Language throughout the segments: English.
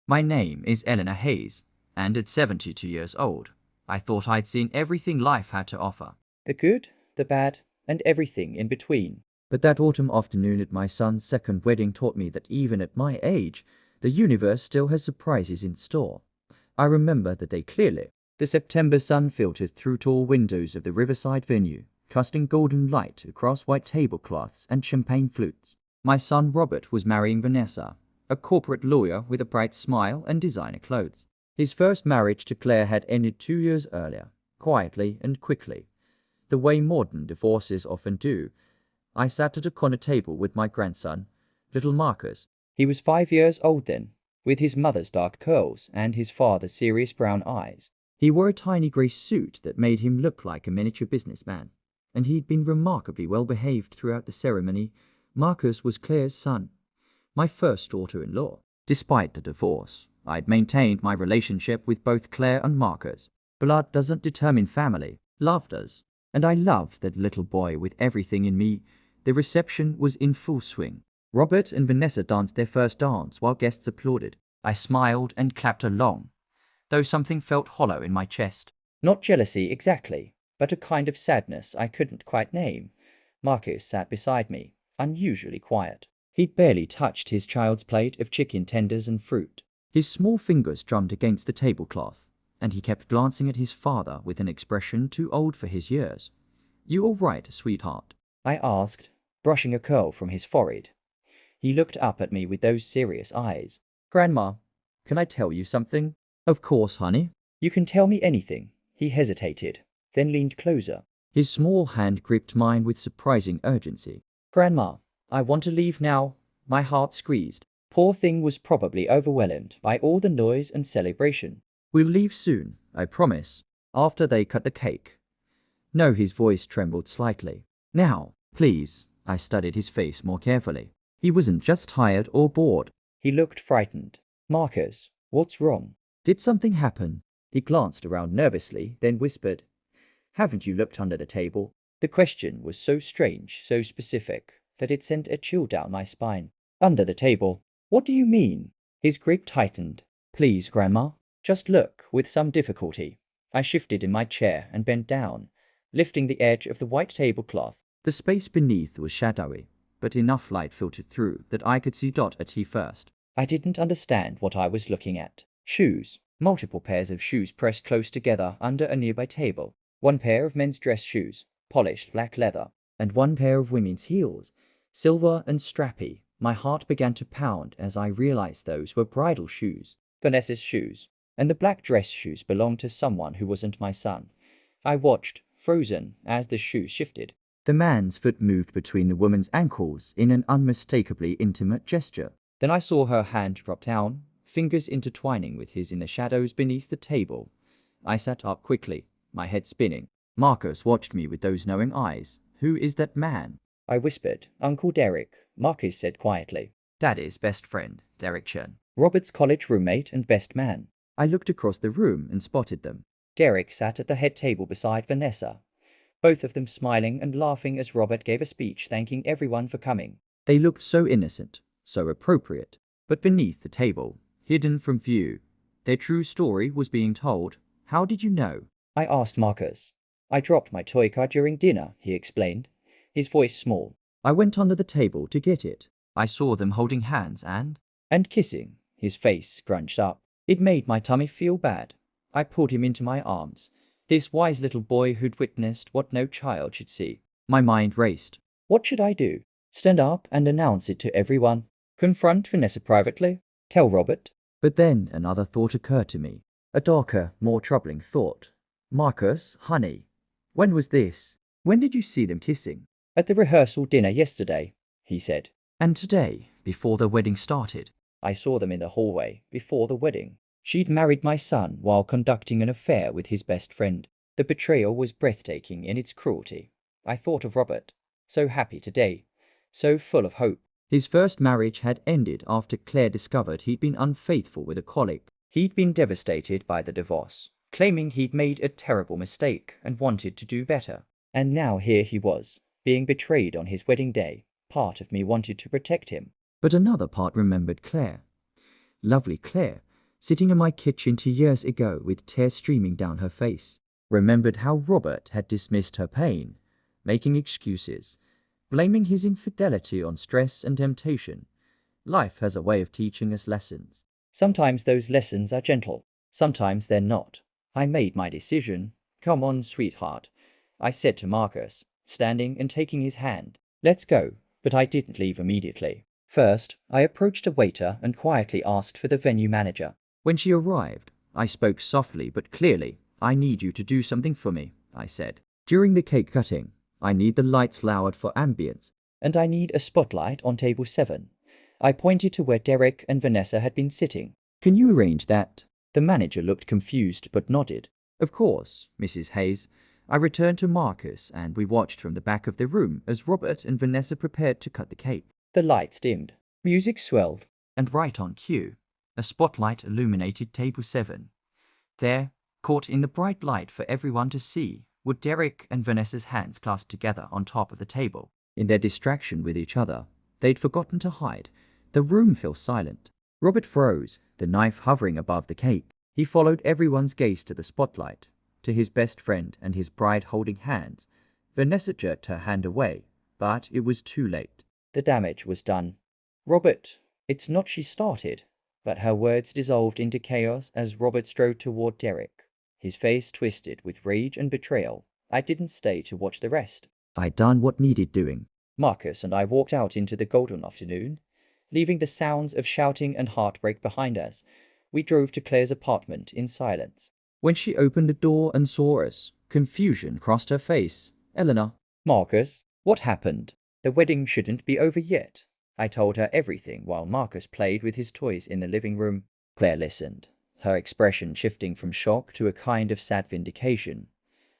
My name is Eleanor Hayes, and at 72 years old, I thought I'd seen everything life had to offer. The good, the bad, and everything in between. But that autumn afternoon at my son's second wedding taught me that even at my age, the universe still has surprises in store. I remember the day clearly. The September sun filtered through tall windows of the riverside venue, casting golden light across white tablecloths and champagne flutes. My son Robert was marrying Vanessa, a corporate lawyer with a bright smile and designer clothes. His first marriage to Claire had ended 2 years earlier, quietly and quickly, the way modern divorces often do. I sat at a corner table with my grandson, little Marcus. He was 5 years old then, with his mother's dark curls and his father's serious brown eyes. He wore a tiny grey suit that made him look like a miniature businessman, and he'd been remarkably well behaved throughout the ceremony. Marcus was Claire's son, my first daughter-in-law. Despite the divorce, I'd maintained my relationship with both Claire and Marcus. Blood doesn't determine family, love does. And I loved that little boy with everything in me. The reception was in full swing. Robert and Vanessa danced their first dance while guests applauded. I smiled and clapped along, though something felt hollow in my chest. Not jealousy exactly, but a kind of sadness I couldn't quite name. Marcus sat beside me, unusually quiet. He'd barely touched his child's plate of chicken tenders and fruit. His small fingers drummed against the tablecloth, and he kept glancing at his father with an expression too old for his years. "You all right, sweetheart?" I asked, brushing a curl from his forehead. He looked up at me with those serious eyes. "Grandma, can I tell you something?" "Of course, honey." "You can tell me anything." He hesitated, then leaned closer. His small hand gripped mine with surprising urgency. "Grandma, I want to leave now." My heart squeezed. Poor thing was probably overwhelmed by all the noise and celebration. "We'll leave soon, I promise, after they cut the cake." "No," his voice trembled slightly. "Now, please." I studied his face more carefully. He wasn't just tired or bored. He looked frightened. "Marcus, what's wrong?" "Did something happen?" He glanced around nervously, then whispered, "Haven't you looked under the table?" The question was so strange, so specific, that it sent a chill down my spine. "Under the table? What do you mean?" His grip tightened. "Please, Grandma, just look." With some difficulty, I shifted in my chair and bent down, lifting the edge of the white tablecloth. The space beneath was shadowy, but enough light filtered through that I could see Dot at first. I didn't understand what I was looking at. Shoes. Multiple pairs of shoes pressed close together under a nearby table. One pair of men's dress shoes, polished black leather, and one pair of women's heels, silver and strappy. My heart began to pound as I realized those were bridal shoes. Vanessa's shoes. And the black dress shoes belonged to someone who wasn't my son. I watched, frozen, as the shoes shifted. The man's foot moved between the woman's ankles in an unmistakably intimate gesture. Then I saw her hand drop down, fingers intertwining with his in the shadows beneath the table. I sat up quickly, my head spinning. Marcus watched me with those knowing eyes. "Who is that man?" I whispered. "Uncle Derek," Marcus said quietly. Daddy's best friend, Derek Chen. "Robert's college roommate and best man." I looked across the room and spotted them. Derek sat at the head table beside Vanessa, both of them smiling and laughing as Robert gave a speech thanking everyone for coming. They looked so innocent, so appropriate. But beneath the table, hidden from view, their true story was being told. "How did you know?" I asked Marcus. "I dropped my toy car during dinner," he explained, his voice small. "I went under the table to get it." I saw them holding hands and kissing, his face scrunched up. It made my tummy feel bad. I pulled him into my arms, this wise little boy who'd witnessed what no child should see. My mind raced. What should I do? Stand up and announce it to everyone? Confront Vanessa privately? Tell Robert? But then another thought occurred to me. A darker, more troubling thought. "Marcus, honey, when was this? When did you see them kissing?" "At the rehearsal dinner yesterday," he said. "And today, before the wedding started?" "I saw them in the hallway, before the wedding." She'd married my son while conducting an affair with his best friend. The betrayal was breathtaking in its cruelty. I thought of Robert, so happy today, so full of hope. His first marriage had ended after Claire discovered he'd been unfaithful with a colleague. He'd been devastated by the divorce, claiming he'd made a terrible mistake and wanted to do better. And now here he was, being betrayed on his wedding day. Part of me wanted to protect him. But another part remembered Claire. Lovely Claire, sitting in my kitchen 2 years ago with tears streaming down her face. Remembered how Robert had dismissed her pain, making excuses, blaming his infidelity on stress and temptation. Life has a way of teaching us lessons. Sometimes those lessons are gentle, sometimes they're not. I made my decision. Come on, sweetheart, I said to Marcus, standing and taking his hand. Let's go. But I didn't leave immediately. First, I approached a waiter and quietly asked for the venue manager. When she arrived, I spoke softly but clearly. I need you to do something for me, I said. During the cake cutting, I need the lights lowered for ambience. And I need a spotlight on table 7. I pointed to where Derek and Vanessa had been sitting. Can you arrange that? The manager looked confused but nodded. Of course, Mrs. Hayes. I returned to Marcus and we watched from the back of the room as Robert and Vanessa prepared to cut the cake. The lights dimmed. Music swelled. And right on cue, a spotlight illuminated table 7. There, caught in the bright light for everyone to see, were Derek and Vanessa's hands clasped together on top of the table. In their distraction with each other, they'd forgotten to hide. The room fell silent. Robert froze, the knife hovering above the cake. He followed everyone's gaze to the spotlight, to his best friend and his bride holding hands. Vanessa jerked her hand away, but it was too late. The damage was done. Robert, it's not, she started, but her words dissolved into chaos as Robert strode toward Derek, his face twisted with rage and betrayal. I didn't stay to watch the rest. I'd done what needed doing. Marcus and I walked out into the golden afternoon, leaving the sounds of shouting and heartbreak behind us. We drove to Claire's apartment in silence. When she opened the door and saw us, confusion crossed her face. Eleanor. Marcus, what happened? The wedding shouldn't be over yet. I told her everything while Marcus played with his toys in the living room. Claire listened, her expression shifting from shock to a kind of sad vindication.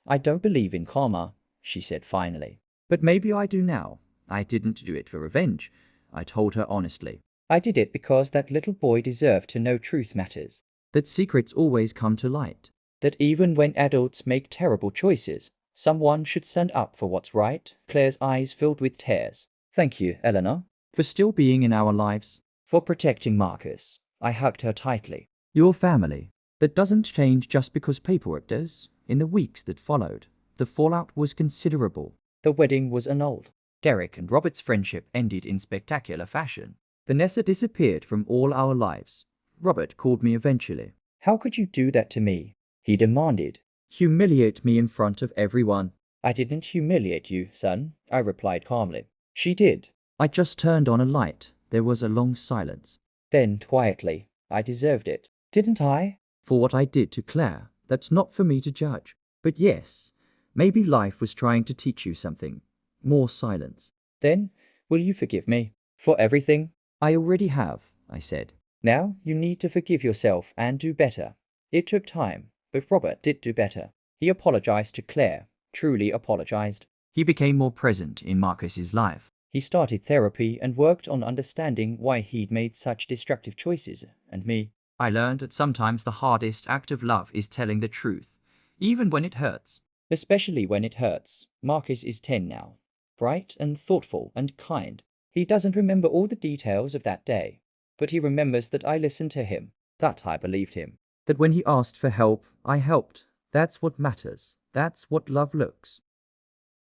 I don't believe in karma, she said finally. But maybe I do now. I didn't do it for revenge, I told her honestly. I did it because that little boy deserved to know truth matters. That secrets always come to light. That even when adults make terrible choices, someone should stand up for what's right. Claire's eyes filled with tears. Thank you, Eleanor. For still being in our lives. For protecting Marcus. I hugged her tightly. Your family. That doesn't change just because paperwork does. In the weeks that followed, the fallout was considerable. The wedding was annulled. Derek and Robert's friendship ended in spectacular fashion. Vanessa disappeared from all our lives. Robert called me eventually. How could you do that to me? He demanded. Humiliate me in front of everyone. I didn't humiliate you, son, I replied calmly. She did. I just turned on a light. There was a long silence. Then, quietly, I deserved it. Didn't I? For what I did to Claire, that's not for me to judge. But yes, maybe life was trying to teach you something. More silence. Then, will you forgive me? For everything? I already have, I said. Now, you need to forgive yourself and do better. It took time, but Robert did do better. He apologized to Claire, truly apologized. He became more present in Marcus's life. He started therapy and worked on understanding why he'd made such destructive choices, and me. I learned that sometimes the hardest act of love is telling the truth, even when it hurts. Especially when it hurts. Marcus is 10 now. Bright and thoughtful and kind. He doesn't remember all the details of that day, but he remembers that I listened to him, that I believed him. That when he asked for help, I helped. That's what matters. That's what love looks.